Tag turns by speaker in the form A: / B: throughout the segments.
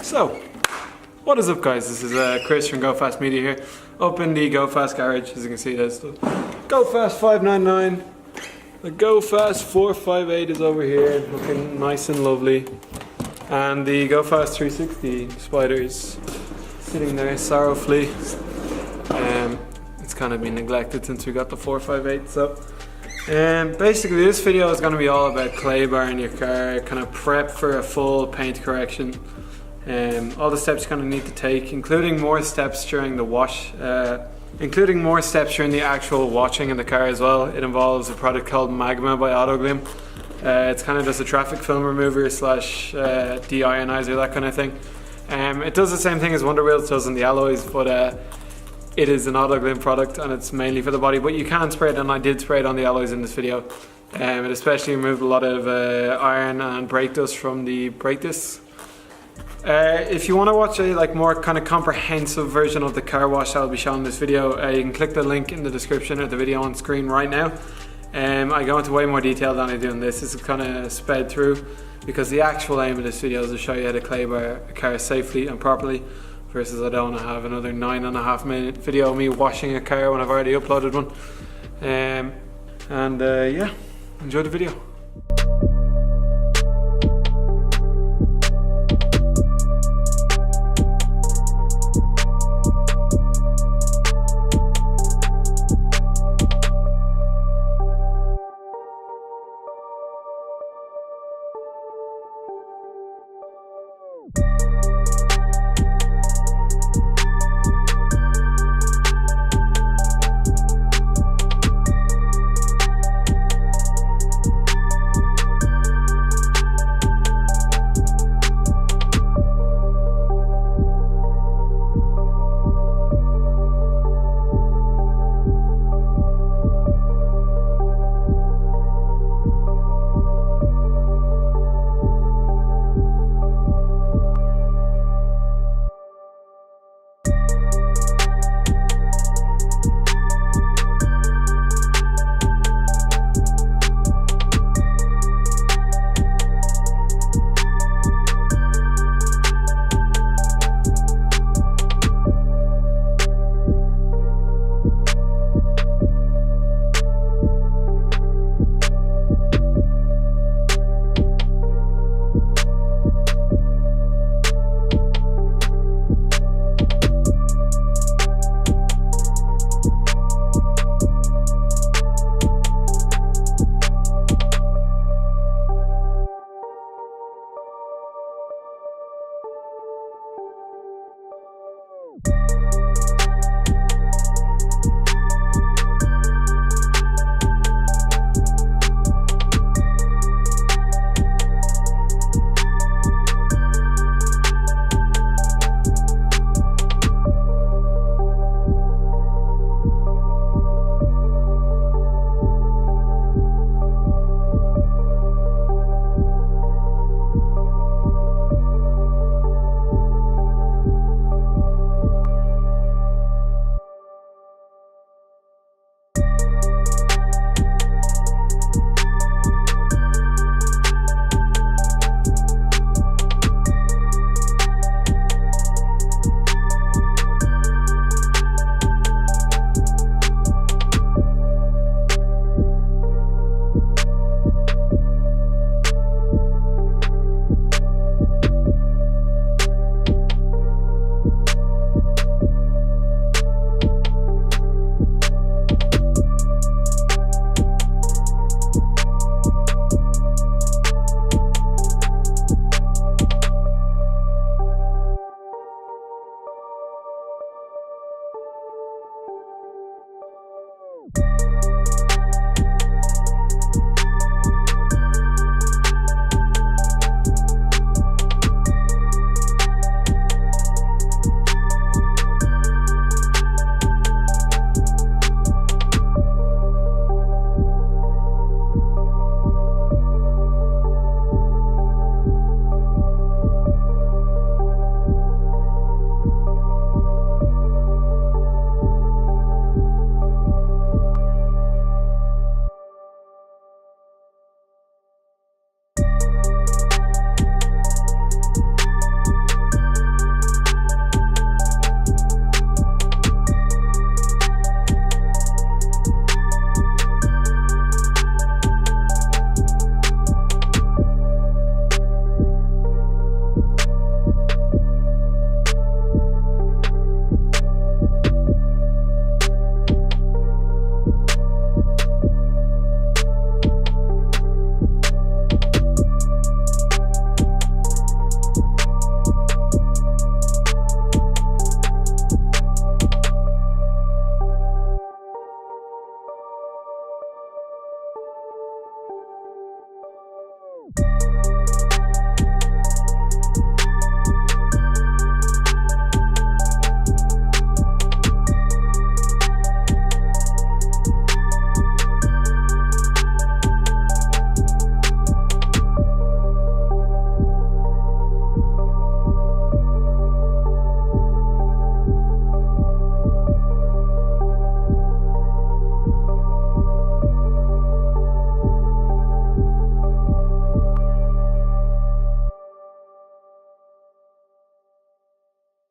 A: So, what is up guys, this is Chris from GoFast Media here, up in the GoFast garage. As you can see, there's the GoFast 599, the GoFast 458 is over here, looking nice and lovely, and the GoFast 360 Spider is sitting there sorrowfully. It's kind of been neglected since we got the 458, so basically this video is going to be all about clay bar in your car, kind of prep for a full paint correction. All the steps you kind of need to take, including more steps during the wash, including more steps during the actual washing in the car as well. It involves a product called Magma by AutoGlim. It's kind of just a traffic film remover slash deionizer, that kind of thing. It does the same thing as Wonder Wheels does on the alloys, but it is an AutoGlim product and it's mainly for the body, but you can spray it, and I did spray it on the alloys in this video. It especially removed a lot of iron and brake dust from the brake discs. If you want to watch a more kind of comprehensive version of the car wash that I'll be showing in this video, you can click the link in the description or the video on screen right now. I go into way more detail than I do in this. This is kind of sped through because the actual aim of this video is to show you how to clay bar a car safely and properly, versus I don't want to have another 9.5 minute video of me washing a car when I've already uploaded one. Yeah, enjoy the video.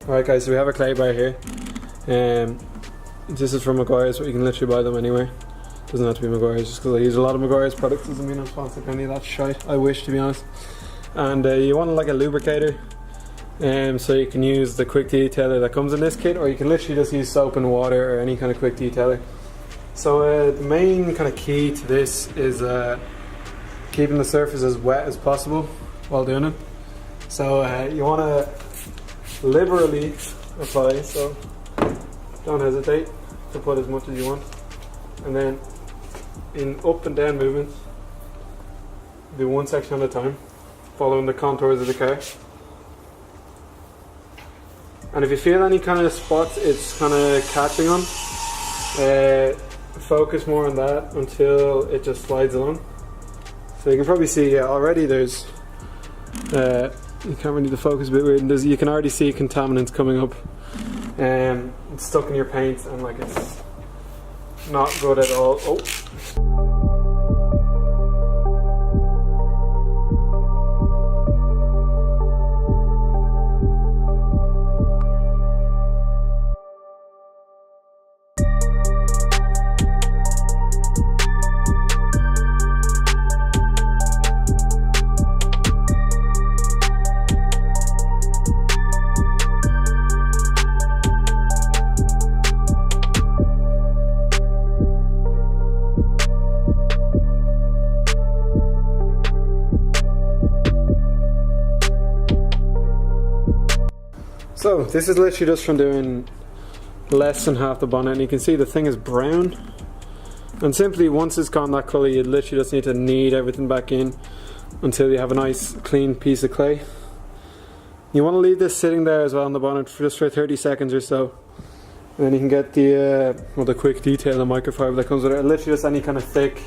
A: Alright guys, so we have a clay bar here. This is from Maguire's, but you can literally buy them anywhere. Doesn't have to be Maguire's, just because I use a lot of Maguire's products doesn't mean I'm sponsored by any of that shite. I wish, to be honest. And you want like a lubricator, so you can use the quick detailer that comes in this kit, or you can literally just use soap and water or any kind of quick detailer. So the main kind of key to this is keeping the surface as wet as possible while doing it. So you want to liberally apply, so don't hesitate to put as much as you want, and then in up and down movements do one section at a time, following the contours of the car. And if you feel any kind of spots it's kind of catching on, focus more on that until it just slides along. So you can probably see already there's you can't really, the focus a bit weird, you can already see contaminants coming up. It's stuck in your paint and like it's not good at all. Oh. So this is literally just from doing less than half the bonnet, and you can see the thing is brown. And simply once it's gone that colour, you literally just need to knead everything back in until you have a nice clean piece of clay. You want to leave this sitting there as well on the bonnet for just for 30 seconds or so. And then you can get the quick detail, the microfiber that comes with it. Literally just any kind of thick,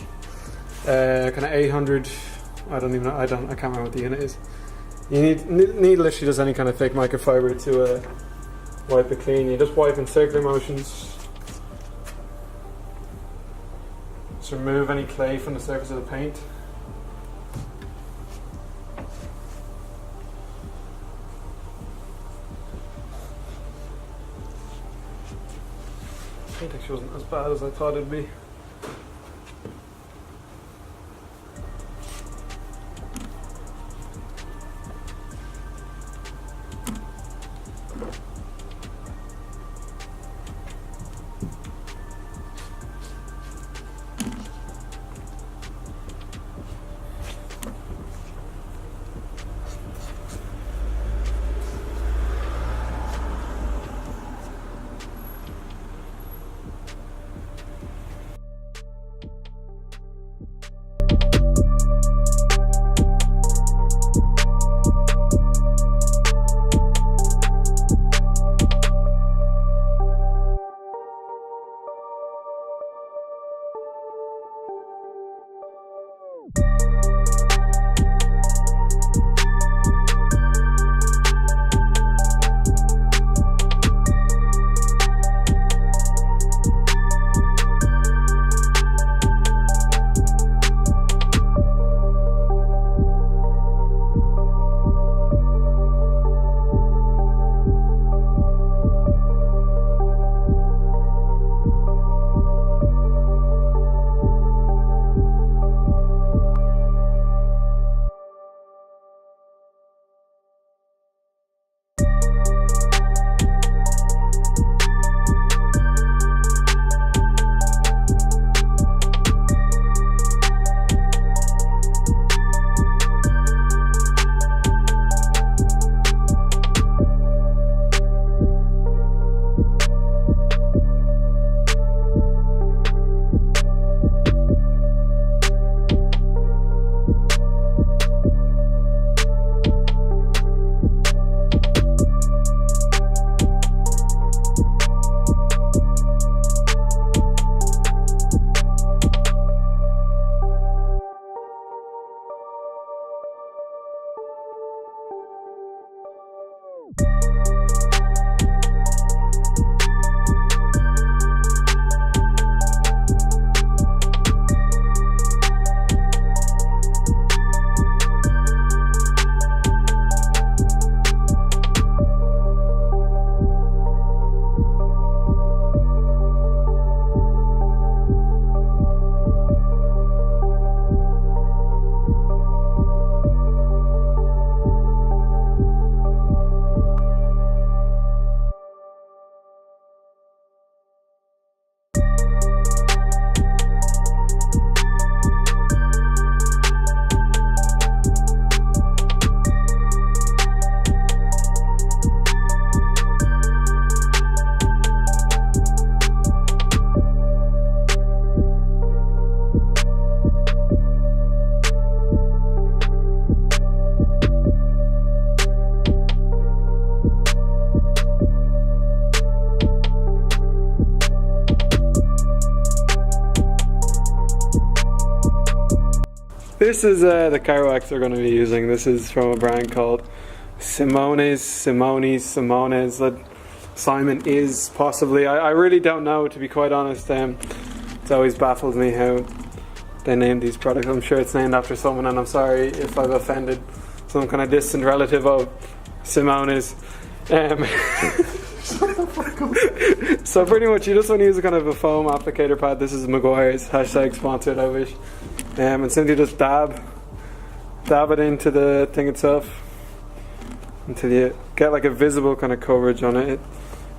A: kind of 800, I don't even know, I can't remember what the unit is. You need literally just any kind of thick microfiber to wipe it clean. You just wipe in circular motions. Just remove any clay from the surface of the paint. The paint actually wasn't as bad as I thought it'd be. this is the car wax we're going to be using. This is from a brand called Simones. Simon is possibly. I really don't know, to be quite honest. It's always baffled me how they name these products. I'm sure it's named after someone, and I'm sorry if I've offended some kind of distant relative of Simones. So pretty much you just want to use a kind of a foam applicator pad. This is Maguire's, #sponsored, I wish. And simply just dab it into the thing itself until you get like a visible kind of coverage on it.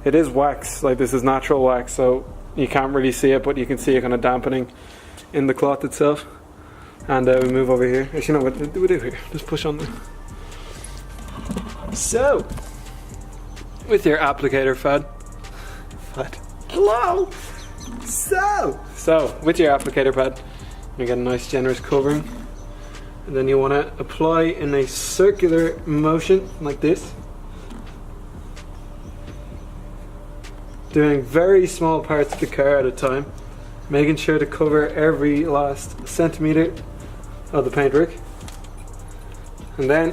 A: It is wax, like this is natural wax, so you can't really see it, but you can see it kind of dampening in the cloth itself. And we move over here. Actually, no, what do we do here? Just push on there. So, with your applicator pad. Hello! So, with your applicator pad, you get a nice generous covering. And then you want to apply in a circular motion, like this. Doing very small parts of the car at a time. Making sure to cover every last centimetre of the paintwork. And then,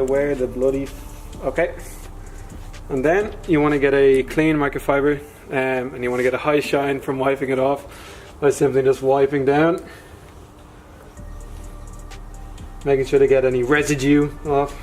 A: where the bloody... Okay. And then you want to get a clean microfiber, and you want to get a high shine from wiping it off by simply just wiping down, making sure to get any residue off.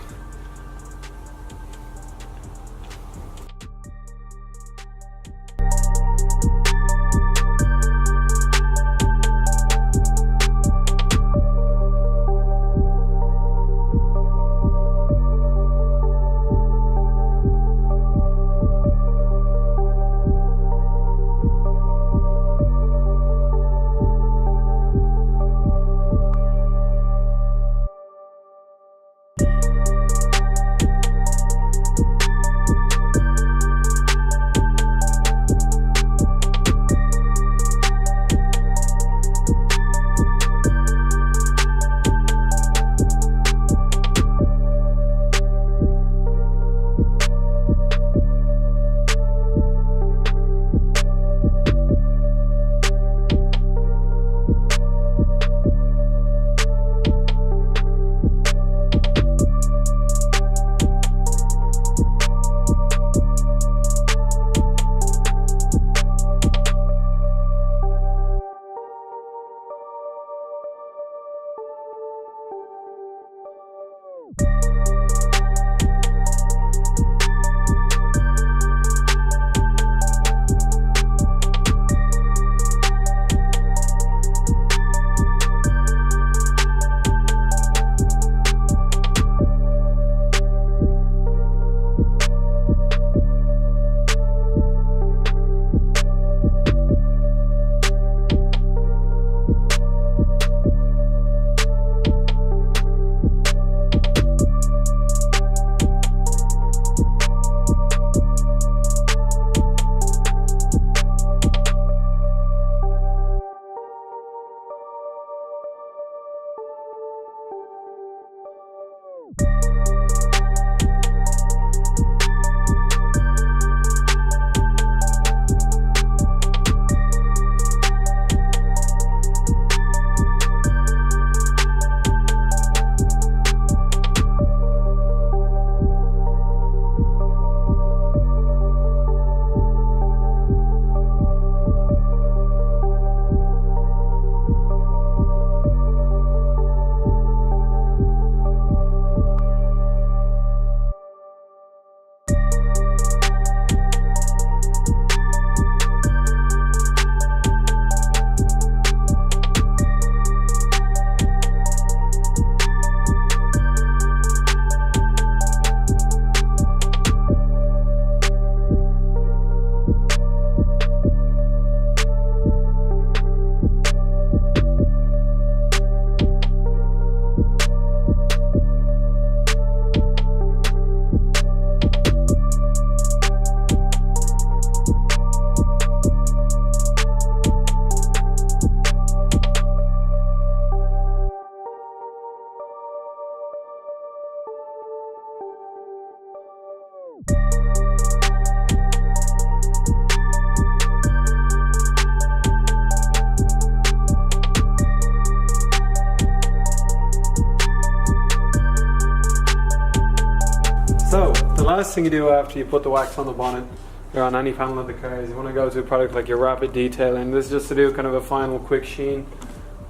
A: last thing you do after you put the wax on the bonnet or on any panel of the car is you want to go to a product like your Rapid Detailing. This is just to do kind of a final quick sheen,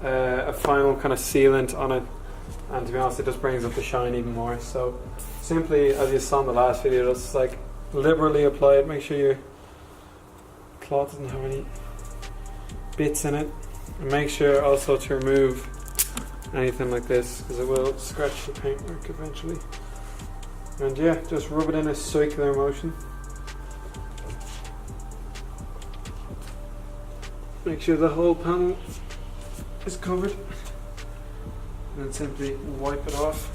A: a final kind of sealant on it, and to be honest it just brings up the shine even more. So simply, as you saw in the last video, just like liberally apply it. Make sure your cloth doesn't have any bits in it, and make sure also to remove anything like this because it will scratch the paintwork eventually. And yeah, just rub it in a circular motion. Make sure the whole panel is covered, and then simply wipe it off.